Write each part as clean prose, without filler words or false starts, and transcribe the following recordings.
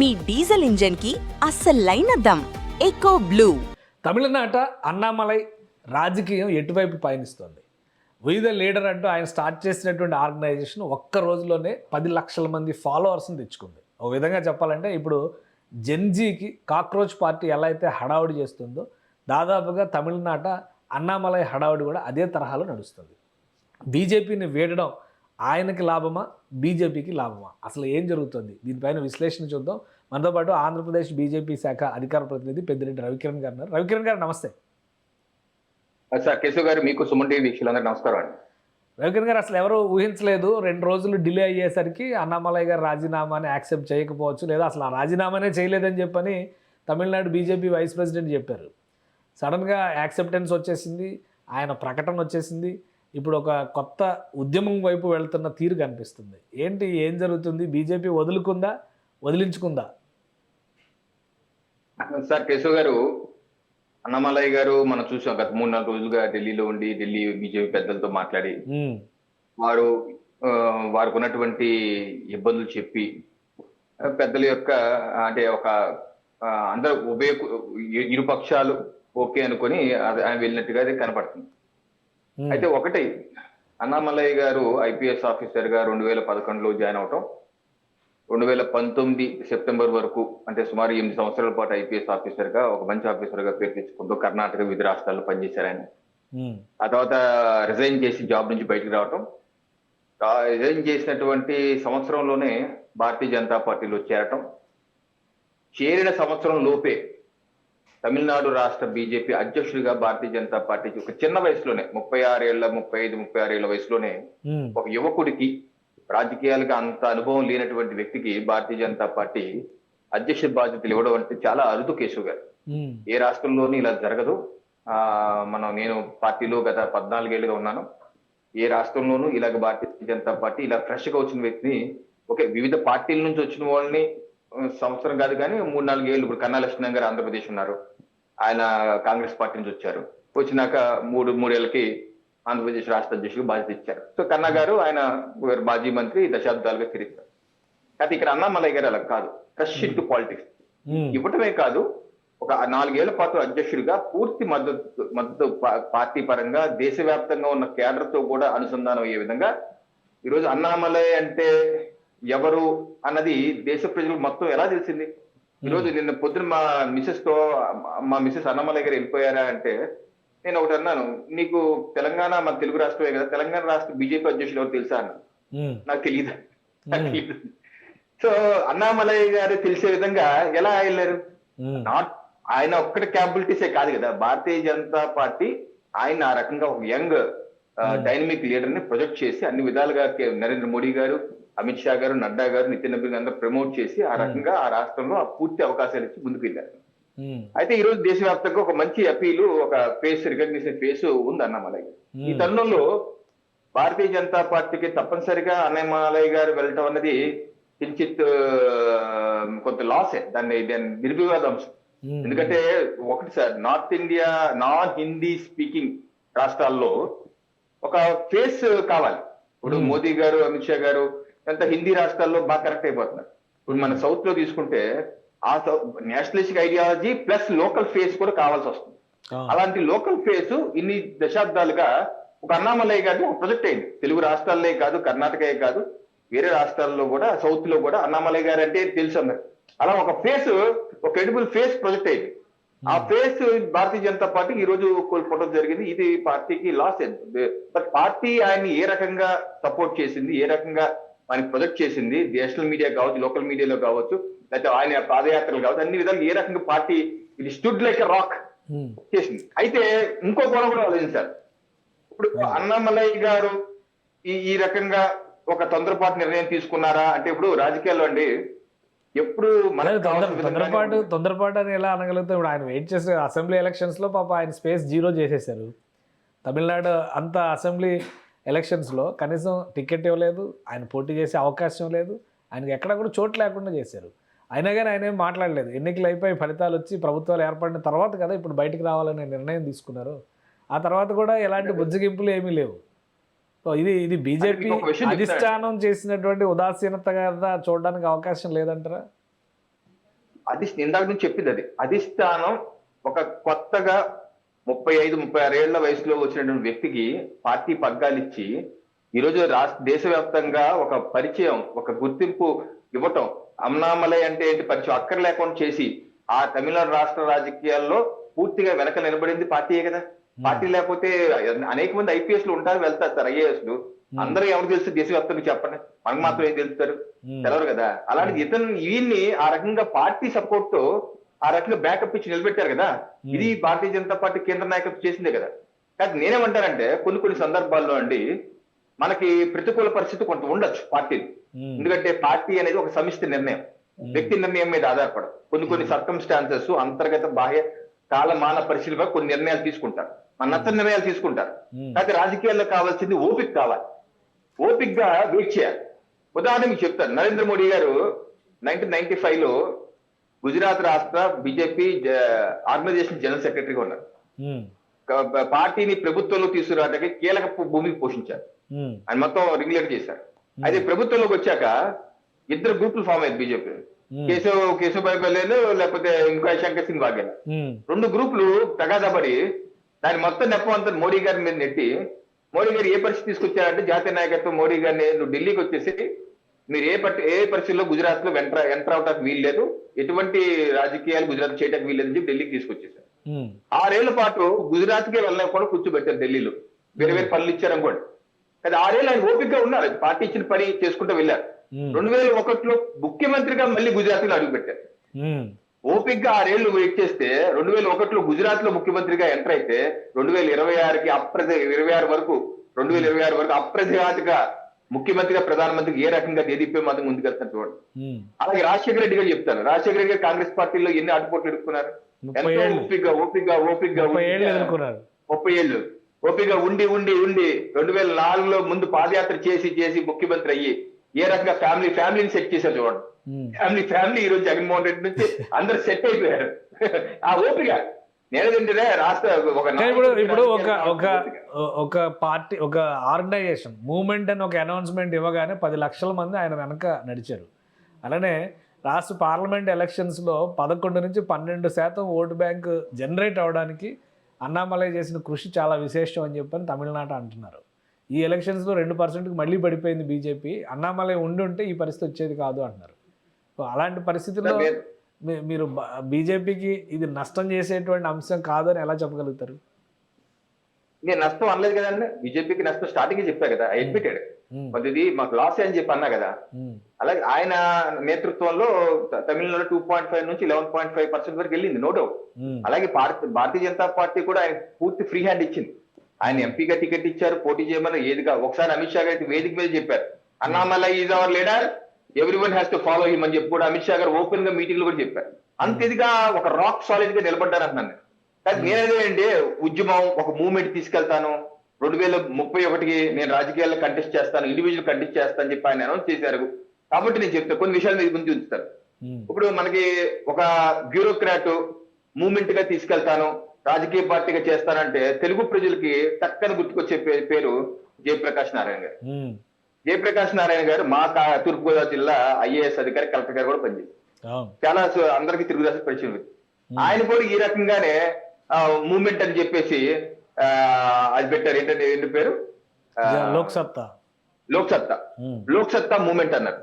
మీ diesel engine కి అస్సలైన dum echo blue. తమిళనాట అన్నామలై రాజకీయం ఎటువైపు పయనిస్తోంది. వి ద లీడర్ అంటూ ఆయన స్టార్ట్ చేసినటువంటి ఆర్గనైజేషన్ ఒక్క రోజులోనే 10 లక్షల మంది ఫాలోవర్స్ని తెచ్చుకుంది. ఒక విధంగా చెప్పాలంటే ఇప్పుడు జెన్జీకి కాక్రోచ్ పార్టీ ఎలా అయితే హడావుడి చేస్తుందో దాదాపుగా తమిళనాట అన్నామలై హడావుడి కూడా అదే తరహాలో నడుస్తుంది. బీజేపీని వీడడం ఆయనకి లాభమా, బీజేపీకి లాభమా, అసలు ఏం జరుగుతుంది దీనిపైన విశ్లేషణ చూద్దాం. మనతో పాటు ఆంధ్రప్రదేశ్ బీజేపీ శాఖ అధికార ప్రతినిధి పెద్దిరెడ్డి రవికిరణ్ గారు ఉన్నారు. రవికిరణ్ గారు నమస్తే. సార్ కేశవ్ గారు, మీకు సుమన్ టీవీ వీక్షకులందరూ నమస్కారం అండి. రవికిరణ్ గారు, అసలు ఎవరు ఊహించలేదు 2 రోజులు డిలే అయ్యేసరికి అన్నామలై గారు రాజీనామాని యాక్సెప్ట్ చేయకపోవచ్చు, లేదా అసలు ఆ రాజీనామానే చేయలేదని చెప్పని తమిళనాడు బీజేపీ వైస్ ప్రెసిడెంట్ చెప్పారు. సడన్గా యాక్సెప్టెన్స్ వచ్చేసింది, ఆయన ప్రకటన వచ్చేసింది. ఇప్పుడు ఒక కొత్త ఉద్యమం వైపు వెళ్తున్న తీరు కనిపిస్తుంది. ఏంటి, ఏం జరుగుతుంది? బీజేపీ వదులుకుందా, వదిలించుకుందా? సార్ కేశవ్ గారు, అన్నామలై గారు మనం చూసాం గత 3-4 రోజులుగా ఢిల్లీలో ఉండి ఢిల్లీ బీజేపీ పెద్దలతో మాట్లాడి వారికి ఉన్నటువంటి ఇబ్బందులు చెప్పి పెద్దల యొక్క అంటే ఒక అందరూ ఇరు పక్షాలు ఓకే అనుకొని ఆయన వెళ్ళినట్టుగా అది కనపడుతుంది. అయితే ఒకటి, అన్నామలై గారు ఐపీఎస్ ఆఫీసర్ గా 2011లో జాయిన్ అవటం, 2019 సెప్టెంబర్ వరకు అంటే సుమారు 8 సంవత్సరాల పాటు ఐపీఎస్ ఆఫీసర్ గా ఒక మంచి ఆఫీసర్ గా పేరు తెచ్చుకుంటూ కర్ణాటక వివిధ రాష్ట్రాల్లో పనిచేశారు ఆయన. ఆ తర్వాత రిజైన్ చేసి జాబ్ నుంచి బయటకు రావటం, రిజైన్ చేసినటువంటి సంవత్సరంలోనే భారతీయ జనతా పార్టీలో చేరటం, చేరిన సంవత్సరం లోపే తమిళనాడు రాష్ట్ర బీజేపీ అధ్యక్షుడిగా భారతీయ జనతా పార్టీకి ఒక చిన్న వయసులోనే 35-36 ఏళ్ల వయసులోనే ఒక యువకుడికి, రాజకీయాలకు అంత అనుభవం లేనటువంటి వ్యక్తికి భారతీయ జనతా పార్టీ అధ్యక్ష బాధ్యతలు ఇవ్వడం అంటే చాలా అరుదు కేశవ్ గారు. ఏ రాష్ట్రంలోనూ ఇలా జరగదు. నేను పార్టీలో గత 14 ఏళ్ళుగా ఉన్నాను. ఏ రాష్ట్రంలోనూ ఇలాగ భారతీయ జనతా పార్టీ ఇలా ఫ్రెష్ గా వచ్చిన వ్యక్తిని, వివిధ పార్టీల నుంచి వచ్చిన వాళ్ళని సంవత్సరం కాదు కానీ 3-4 ఏళ్ళు, ఇప్పుడు కన్నా లక్ష్మణ్ గారు ఆంధ్రప్రదేశ్ ఉన్నారు, ఆయన కాంగ్రెస్ పార్టీ నుంచి వచ్చారు. వచ్చినాక 3 ఏళ్ళకి ఆంధ్రప్రదేశ్ రాష్ట్ర అధ్యక్షుడికి బాధ్యత ఇచ్చారు. సో కన్నా గారు ఆయన మాజీ మంత్రి, దశాబ్దాలుగా తిరిగారు. అయితే ఇక్కడ అన్నామలై గారు అలా కాదు, ఫ్రెష్ ఇంటూ పాలిటిక్స్ ఇవ్వటమే కాదు, ఒక 4 ఏళ్ల పాటు అధ్యక్షుడిగా పూర్తి మద్దతు పార్టీ పరంగా దేశవ్యాప్తంగా ఉన్న కేడర్ తో కూడా అనుసంధానం అయ్యే విధంగా ఈరోజు అన్నామలై అంటే ఎవరు అన్నది దేశ ప్రజలకు మొత్తం ఎలా తెలిసింది. ఈరోజు నిన్న పొద్దున మా మిసెస్ అన్నామలై గారు వెళ్ళిపోయారా అంటే నేను ఒకటి అన్నాను, నీకు తెలంగాణ మన తెలుగు రాష్ట్రమే కదా, తెలంగాణ రాష్ట్ర బీజేపీ అధ్యక్షుడు ఎవరు తెలుసా అన్న. నాకు తెలియదు. సో అన్నామలై గారు తెలిసే విధంగా ఎలా వెళ్ళారు? ఆయన ఒక్కటి క్యాపబిలిటీసే కాదు కదా, భారతీయ జనతా పార్టీ ఆయన ఆ రకంగా ఒక యంగ్ డైనమిక్ లీడర్ ని ప్రొజెక్ట్ చేసి అన్ని విధాలుగా నరేంద్ర మోడీ గారు, అమిత్ షా గారు, నడ్డా గారు, నితిన్ నబీన్ అందరూ ప్రమోట్ చేసి ఆ రకంగా ఆ రాష్ట్రంలో ఆ పూర్తి అవకాశాలు ఇచ్చి ముందుకు వెళ్ళారు. అయితే ఈ రోజు దేశవ్యాప్తంగా ఒక మంచి అపీలు, ఒక ఫేస్ రికగ్నిషన్ ఫేస్ ఉంది అన్నామలై గారు. ఈ తరుణంలో భారతీయ జనతా పార్టీకి తప్పనిసరిగా అన్నామలై గారు వెళ్ళటం అన్నది కించిత్ కొంత లాసే, దాన్ని నిర్వివాద అంశం. ఎందుకంటే ఒకటి sir, north India non Hindi speaking రాష్ట్రాల్లో ఒక ఫేస్ కావాలి. ఇప్పుడు మోదీ గారు, అమిత్ షా గారు ఎంత హిందీ రాష్ట్రాల్లో బాగా కరెక్ట్ అయిపోతున్నారు. ఇప్పుడు మన సౌత్ లో తీసుకుంటే ఆ nationalistic ideology plus local face కూడా కావాల్సి వస్తుంది. అలాంటి లోకల్ ఫేస్ ఇన్ని దశాబ్దాలుగా ఒక అన్నామలై గారిని ఒక ప్రొజెక్ట్ అయింది. తెలుగు రాష్ట్రాలే కాదు, కర్ణాటకే కాదు, వేరే రాష్ట్రాల్లో కూడా, సౌత్ లో కూడా అన్నామలై గారు అంటే తెలుసు అందరు. అలా ఒక ఫేస్, ఒక క్రెడిబుల్ ఫేస్ ప్రొజెక్ట్ అయింది. ఆ ఫేస్ భారతీయ జనతా పార్టీ ఈ రోజు కోల్పోవడం జరిగింది. ఇది పార్టీకి లాస్ అయింది. బట్ పార్టీ ఆయన్ని ఏ రకంగా సపోర్ట్ చేసింది, ఏ రకంగా ఆయన ప్రొజెక్ట్ చేసింది, నేషనల్ మీడియా కావచ్చు, లోకల్ మీడియాలో కావచ్చు, లేకపోతే ఆయన పాదయాత్రలు కావచ్చు, అన్ని విధాలు ఏ రకంగా పార్టీ ఇది స్టూడ్ లైక్ రాక్ చేసింది. అయితే ఇంకో కోణం కూడా ఆలోచించారు. ఇప్పుడు అన్నామలై గారు ఈ రకంగా ఒక తొందరపాటు నిర్ణయం తీసుకున్నారా అంటే, ఇప్పుడు రాజకీయాల్లో అండి ఎప్పుడు తొందరపాటు అని ఎలా అనగలుగుతాం? ఇప్పుడు ఆయన వెయిట్ చేసే అసెంబ్లీ ఎలక్షన్స్ లో పాప ఆయన స్పేస్ 0 చేసేసారు. తమిళనాడు అంత అసెంబ్లీ ఎలక్షన్స్ లో కనీసం టికెట్ ఇవ్వలేదు, ఆయన పోటీ చేసే అవకాశం లేదు, ఆయనకి ఎక్కడ కూడా చోటు లేకుండా చేశారు. అయినా కానీ ఆయన ఏం మాట్లాడలేదు. ఎన్నికలు అయిపోయి ఫలితాలు వచ్చి ప్రభుత్వాలు ఏర్పడిన తర్వాత కదా ఇప్పుడు బయటకు రావాలనే నిర్ణయం తీసుకున్నారు. ఆ తర్వాత కూడా ఎలాంటి బుజ్జగింపులు ఏమీ లేవు. సో ఇది బీజేపీ అధిష్టానం చేసినటువంటి ఉదాసీనతగా చూడడానికి అవకాశం లేదంటారా? ఇందాక నుంచి చెప్పింది అది అధిష్టానం ఒక కొత్తగా 35-36 ఏళ్ల వయసులో వచ్చినటువంటి వ్యక్తికి పార్టీ పగ్గాలిచ్చి ఈరోజు దేశవ్యాప్తంగా ఒక పరిచయం, ఒక గుర్తింపు ఇవ్వటం, అన్నామలై అంటే ఏంటి పరిచయం అక్కర లేకుండా చేసి ఆ తమిళనాడు రాష్ట్ర రాజకీయాల్లో పూర్తిగా వెనక నిలబడింది పార్టీయే కదా. పార్టీ లేకపోతే అనేక మంది ఐపీఎస్ లు ఉంటారు, వెళ్తారు సార్ ఐఏఎస్ లు. అందరూ ఎవరు తెలుసు దేశవ్యాప్తంగా చెప్పండి, మనకు మాత్రం ఏం తెలుస్తారు, తెలవరు కదా. అలాంటి ఈయన్ని ఆ రకంగా పార్టీ సపోర్ట్ తో ఆ రకంగా బ్యాకప్ ఇచ్చి నిలబెట్టారు కదా. ఇది భారతీయ జనతా పార్టీ కేంద్ర నాయకత్వం చేసిందే కదా. కానీ నేనేమంటానంటే కొన్ని సందర్భాల్లో అండి మనకి ప్రతికూల పరిస్థితి కొంత ఉండొచ్చు పార్టీ. ఎందుకంటే పార్టీ అనేది ఒక సమిష్టి నిర్ణయం, వ్యక్తి నిర్ణయం మీద ఆధారపడదు. కొన్ని సర్కమ్స్టాన్సెస్, అంతర్గత బాహ్య కాలమాన పరిశీలన కొన్ని నిర్ణయాలు తీసుకుంటారు, మన నచ్చని నిర్ణయాలు తీసుకుంటారు. అయితే రాజకీయాల్లో కావాల్సింది ఓపిక కావాలి, ఓపికగా వెయిట్ చేయాలి. ఉదాహరణకి చెప్తాను, నరేంద్ర మోడీ గారు 1995 లో గుజరాత్ రాష్ట్ర బీజేపీ ఆర్గనైజేషన్ జనరల్ సెక్రటరీగా ఉన్నారు. పార్టీని ప్రభుత్వంలో తీసుకురావడానికి కీలక భూమికి పోషించారు, ఆయన మొత్తం రెగ్యులేట్ చేశారు. అయితే ప్రభుత్వంలోకి వచ్చాక 2 గ్రూపులు ఫామ్ అయ్యారు బీజేపీ, కేశవభాయ్ పల్లెలు లేకపోతే ఇంకా శంకర్ సింగ్ వాఘేలా. 2 గ్రూపులు తగాదాపడి దాని మొత్తం నెప్పం అంతా మోడీ గారి మీద నెట్టి, మోడీ గారు ఏ పరిస్థితి తీసుకొచ్చారంటే జాతీయ నాయకత్వం మోడీ గారిని నువ్వు ఢిల్లీకి వచ్చేసి మీరు ఏ పరిస్థితుల్లో గుజరాత్ లో ఎంటర్ అవటానికి వీలు లేదు, ఎటువంటి రాజకీయాలు గుజరాత్ చేయడానికి వీలు లేదని చెప్పి ఢిల్లీకి తీసుకొచ్చేసారు. 6 ఏళ్ల పాటు గుజరాత్ కే వెళ్ళకుండా కూర్చోబెట్టారు ఢిల్లీలో, వేరే పనులు ఇచ్చారు అనుకోండి. కానీ 6 ఏళ్ళు ఆయన ఓపికగా ఉన్నారు, పార్టీ ఇచ్చిన పని చేసుకుంటూ వెళ్ళారు. 2001లో ముఖ్యమంత్రిగా మళ్ళీ గుజరాత్ లో అడుగు పెట్టారు. ఓపికగా 6 ఏళ్లు వెయిట్ చేస్తే 2001లో గుజరాత్ లో ముఖ్యమంత్రిగా ఎంటర్ అయితే 2026 వరకు అప్రతిఘాతుగా ముఖ్యమంత్రిగా ప్రధానమంత్రికి ఏ రకంగా దేదీప్యం మాత్రం ముందుకెళ్తారు చూడండి. అలాగే రాజశేఖర రెడ్డి గారు చెప్తారు, రాజశేఖర రెడ్డి గారు కాంగ్రెస్ పార్టీలో ఎన్ని అడ్డుపోట్లు ఎదుర్కొన్నారు, ఎంతో ఓపికగా 30 ఏళ్ళు ఓపికగా ఉండి 2004లో ముందు పాదయాత్ర చేసి ముఖ్యమంత్రి అయ్యి ఏ రకంగా ఫ్యామిలీని సెట్ చేశారు చూడండి. ఫ్యామిలీ ఈ రోజు జగన్మోహన్ రెడ్డి నుంచి అందరు సెట్ అయిపోయారు. ఆ ఓపిక నేనేంటంటే రాష్ట్ర ఇప్పుడు ఒక పార్టీ, ఒక ఆర్గనైజేషన్ మూవ్మెంట్ అని ఒక అనౌన్స్మెంట్ ఇవ్వగానే 10 లక్షల మంది ఆయన వెనక నడిచారు. అలానే రాష్ట్ర పార్లమెంట్ ఎలక్షన్స్లో 11 నుంచి 12% ఓటు బ్యాంక్ జనరేట్ అవడానికి అన్నామలై చేసిన కృషి చాలా విశేషం అని చెప్పని తమిళనాడు అంటున్నారు. ఈ ఎలక్షన్స్లో 2%కి మళ్ళీ పడిపోయింది బీజేపీ, అన్నామలై ఉంటే ఈ పరిస్థితి వచ్చేది కాదు అంటున్నారు. సో అలాంటి పరిస్థితుల్లో మీరు బీజేపీకి ఇది నష్టం చేసేటువంటి అంశం కాదని ఎలా చెప్పగలుగుతారు? నేను నష్టం అనలేదు కదండి, బీజేపీకి నష్టం స్టార్టింగ్ చెప్పా కదా, అడ్మిటెడ్ ఇది మాకు లాస్ అని చెప్పి అన్నా కదా. అలాగే ఆయన నేతృత్వంలో తమిళనాడు 2.5 నుంచి 11.5% వరకు వెళ్ళింది, నో డౌట్. అలాగే భారతీయ జనతా పార్టీ కూడా ఆయన పూర్తి ఫ్రీ హ్యాండ్ ఇచ్చింది. ఆయన ఎంపీగా టికెట్ ఇచ్చారు, పోటీ చేయమని. ఏదిగా ఒకసారి అమిత్ షా గారికి వేదిక మీద చెప్పారు, Annamalai is our leader, everyone has to follow him అని చెప్పి కూడా అమిత్ షా గారు ఓపెన్ గా మీటింగ్ లో కూడా చెప్పారు. అంత ఇదిగా ఒక రాక్ సాలిడ్ గా నిలబడ్డారు అంటున్నాను. కానీ నేనేంటే ఉద్యమం ఒక మూవ్మెంట్ తీసుకెళ్తాను, 2031కి నేను రాజకీయాల్లో కంటెస్ట్ చేస్తాను, ఇండివిజువల్ కంటెస్ట్ చేస్తాను అని చెప్పి ఆయన అనౌన్స్ చేశారు. కాబట్టి నేను చెప్తాను కొన్ని విషయాలు మీద ముందు ఉంచుతాను. ఇప్పుడు మనకి ఒక బ్యూరోక్రాట్ మూవ్మెంట్ గా తీసుకెళ్తాను, రాజకీయ పార్టీగా చేస్తానంటే తెలుగు ప్రజలకి టక్కన గుర్తుకొచ్చే పేరు జయప్రకాష్ నారాయణ గారు. జయప్రకాష్ నారాయణ గారు మా తూర్పుగోదావరి జిల్లా ఐఏఎస్ అధికారి, కలెక్టర్ గారు కూడా పనిచేస్తారు. చాలా అందరికీ తెలుగుదేశం పరిచయం. ఆయన కూడా ఈ రకంగానే మూవ్మెంట్ అని చెప్పేసి అది పెట్టారు. ఏంటి పేరు? లోక్ సత్తా మూవ్మెంట్ అన్నారు.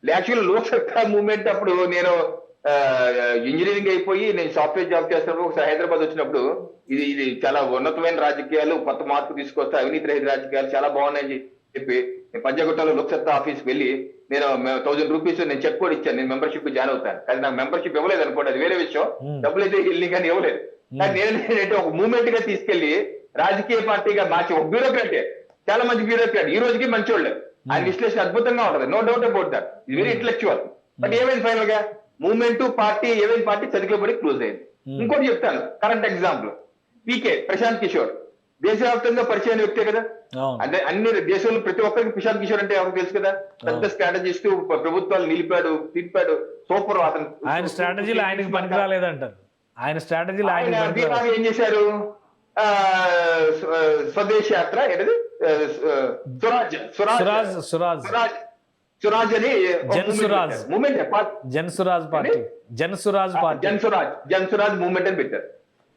యాక్చువల్ లోక్ సత్తా మూవ్మెంట్ అప్పుడు నేను ఇంజనీరింగ్ అయిపోయి నేను సాఫ్ట్వేర్ జాబ్ చేస్తున్నప్పుడు ఒకసారి హైదరాబాద్ వచ్చినప్పుడు ఇది చాలా ఉన్నతమైన రాజకీయాలు, కొత్త మార్పు తీసుకొస్తే అవినీతి రహిత రాజకీయాలు చాలా బాగున్నాయని చెప్పి నేను పంజాగుట్టలో లోక్సత్తా ఆఫీస్కి వెళ్ళి నేను 1000 రూపీస్ నేను చెక్ కూడా ఇచ్చాను, నేను మెంబర్షిప్ జాయిన్ అవుతాను. కానీ నాకు మెంబర్షిప్ ఇవ్వలేదు అనుకోండి, అది వేరే విషయం. డబ్బులు అయితే వెళ్ళి కానీ ఇవ్వలేదు. కానీ నేనంటే ఒక మూవ్మెంట్ గా తీసుకెళ్లి రాజకీయ పార్టీగా మార్చి ఒక బ్యూరోక్రాటే, చాలా మంచి బ్యూరోక్రాట్, ఈ రోజుకి మంచోళ్ళు. ఆయన విశ్లేషణ అద్భుతంగా ఉంటది, నో డౌట్ అబౌట్ దట్. ఇది వెరీ ఇంటలెక్చువల్. బట్ ఏమైంది ఫైనల్ గా మూవ్మెంట్ పార్టీ ఏమైంది, పార్టీ చదివేబడి క్లోజ్ అయింది. ఇంకోటి చెప్తాను, కరెంట్ ఎగ్జాంపుల్ పీకే ప్రశాంత్ కిషోర్ దేశవ్యాప్తంగా పరిచయం వ్యక్తే కదా. అంటే అన్ని దేశంలో ప్రతి ఒక్కరికి ప్రశాంత్ కిషోర్ అంటే ఎవరికి తెలుసు కదా. పెద్ద స్ట్రాటజిస్ట్, ప్రభుత్వాలు తిప్పాడు, సూపర్. అతను ఆయన స్ట్రాటజీలు ఆయనకి పనికి రాలేదంటారు. ఆయన స్ట్రాటజీలు ఆయన ఏం చేశారు, స్వదేశ్ యాత్ర ఏంటది, సురాజ్ అని Jan Suraaj. Movement Jan Suraaj party, Jan Suraaj party. Jan Suraaj movement అని పెట్టారు.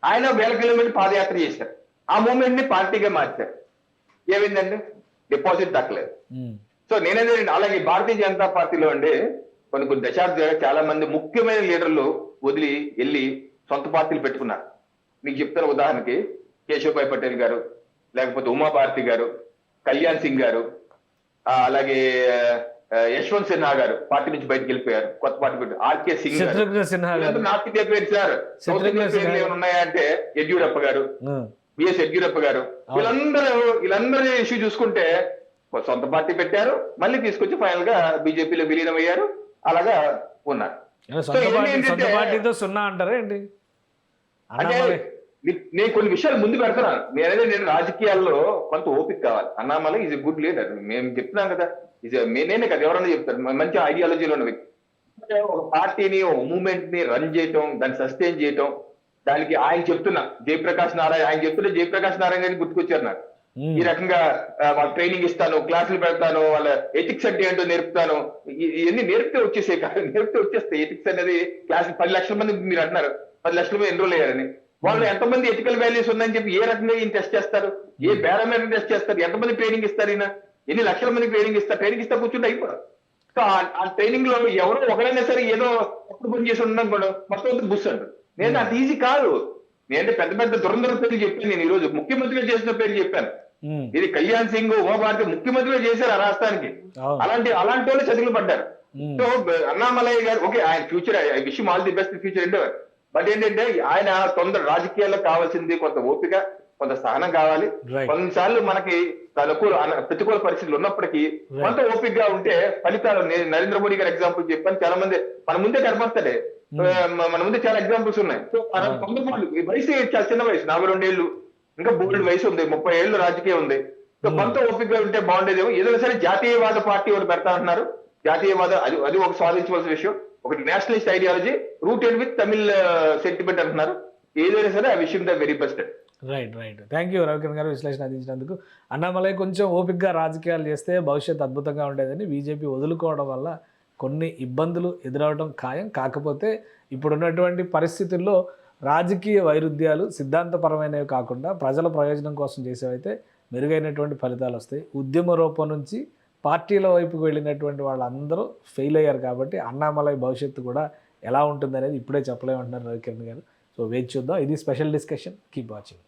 ఆయన 1000 కిలోమీటర్ పాదయాత్ర చేశారు. ఆ మూమెంట్ ని పార్టీగా మార్చారు. ఏమైందండి? డిపాజిట్ దక్కలేదు. సో నేనేది అలాగే భారతీయ జనతా పార్టీలో అండి కొన్ని దశాబ్దాలుగా చాలా మంది ముఖ్యమైన లీడర్లు వదిలి వెళ్ళి సొంత పార్టీలు పెట్టుకున్నారు. మీకు చెప్తాను ఉదాహరణకి కేశవభాయ్ పటేల్ గారు, లేకపోతే ఉమాభారతి గారు, కళ్యాణ్ సింగ్ గారు, అలాగే యశ్వంత్ సిన్హా గారు పార్టీ నుంచి బయటకు వెళ్ళిపోయారు, కొత్త పార్టీ పెట్టారు. ఆర్కే సింగ్ గారు, నార్త్ ఇండియా పేరు సార్. సౌత్ ఇండియా పేర్లు ఏమైనా ఉన్నాయా అంటే యడ్యూరప్ప గారు, బిఎస్ యడ్యూరప్ప గారు, వీళ్ళందరూ ఇష్యూ చూసుకుంటే సొంత పార్టీ పెట్టారు, మళ్ళీ తీసుకొచ్చి ఫైనల్ గా బీజేపీలో విలీనం అయ్యారు. అలాగా ఉన్నారు. సొంత పార్టీతో సున్నా అంటారా ఏంటి? అంటే నేను కొన్ని విషయాలు ముందు పెడుతున్నాను. నేను రాజకీయాల్లో కొంత ఓపిక కావాలి. Annamalai is a good leader. మేము చెప్తున్నాం కదా, నేనే కదా ఎవరన్నా చెప్తారు. మంచి ఐడియాలజీలో ఉన్న వ్యక్తి. ఒక పార్టీని, ఒక మూవ్మెంట్ ని రన్ చేయటం, దాన్ని సస్టైన్ చేయటం, దానికి ఆయన చెప్తున్నా జయప్రకాష్ నారాయణ, ఆయన చెప్తున్నా జయప్రకాష్ నారాయణ గారికి గుర్తుకొచ్చారు నాకు. ఈ రకంగా వాళ్ళ ట్రైనింగ్ ఇస్తాను, క్లాసులు పెడతాను, వాళ్ళ ఎథిక్స్ అంటే ఏంటో నేర్పుతాను. ఇవన్నీ నేర్పితే వచ్చేసాయి కాదు, నేర్పితే వచ్చేస్తాయి. ఎథిక్స్ అనేది క్లాస్ 10 లక్షల మంది మీరు అంటున్నారు, 10 లక్షల మంది ఎన్రోల్ అయ్యారని. వాళ్ళు ఎంతమంది ఎథికల్ వాల్యూస్ ఉందని చెప్పి ఏ రకంగా ఈయన టెస్ట్ చేస్తారు, ఏ పారామీటర్ టెస్ట్ చేస్తారు, ఎంతమంది ట్రైనింగ్ ఇస్తారు, ఈయన ఎన్ని లక్షల మంది ట్రైనింగ్ ఇస్తారు. ట్రైనింగ్ ఇస్తే కూర్చుంటే అయిపోరు. సో ఆ ట్రైనింగ్ లో ఎవరో ఒకరైనా సరే ఏదో అప్పుడు పని చేసి ఉండడం కూడా మొత్తం బుస్ అంటారు. నేను అంత ఈజీ కాదు. నేనంటే పెద్ద పెద్ద దురంధర పేర్లు చెప్పాను. నేను ఈ రోజు ముఖ్యమంత్రిగా చేసిన పేర్లు చెప్పాను. ఇది కళ్యాణ్ సింగ్, ఉమాభారతి ముఖ్యమంత్రిగా చేశారు ఆ రాష్ట్రానికి. అలాంటి వాళ్ళు చదువులు పడ్డారు. సో అన్నామలై గారు ఓకే, ఆయన future, I wish all the best future endeavour. But ఏంటంటే ఆయన తొందర రాజకీయాల్లో కావాల్సింది కొంత ఓపిక, కొంత సహనం కావాలి. కొన్నిసార్లు మనకి ప్రతికూల పరిస్థితులు ఉన్నప్పటికీ కొంత ఓపికగా ఉంటే ఫలితాలు, నరేంద్ర మోడీ గారు ఎగ్జాంపుల్ చెప్పాను. చాలా మంది మన ముందే కనపడతాడే, మన ముందే చాలా ఎగ్జాంపుల్స్ ఉన్నాయి. సో వయసు చాలా చిన్న వయసు, 42 ఏళ్ళు, ఇంకా బోల్డ్ వయసు ఉంది, 30 ఏళ్ళు రాజకీయం ఉంది. సో కొంత ఓపికగా ఉంటే బాగుండేదేమో. ఏదైనా సరే జాతీయవాద పార్టీ ఒకటి పెడతా అంటున్నారు. జాతీయవాద అది ఒక సాధించవలసిన విషయం. ఒకటి Nationalist ideology rooted with Tamil sentiment అంటున్నారు. ఏదైనా సరే ఆ విషయం the very best. Right. Thank you Ravikiran గారు విశ్లేషణ అందించినందుకు. అన్నామలై కొంచెం ఓపికగా రాజకీయాలు చేస్తే భవిష్యత్తు అద్భుతంగా ఉండేదని బీజేపీ వదులుకోవడం వల్ల కొన్ని ఇబ్బందులు ఎదురవడం ఖాయం. కాకపోతే ఇప్పుడున్నటువంటి పరిస్థితుల్లో రాజకీయ వైరుధ్యాలు సిద్ధాంతపరమైనవి కాకుండా ప్రజల ప్రయోజనం కోసం చేసేవైతే మెరుగైనటువంటి ఫలితాలు వస్తాయి. ఉద్యమ రూపం నుంచి పార్టీల వైపుకు వెళ్ళినటువంటి వాళ్ళందరూ ఫెయిల్ అయ్యారు. కాబట్టి అన్నామలై భవిష్యత్తు కూడా ఎలా ఉంటుందనేది ఇప్పుడే చెప్పలేమంటున్నారు రవికిరణ్ గారు. సో వేచి చూద్దాం. ఇది స్పెషల్ డిస్కషన్. Keep watching.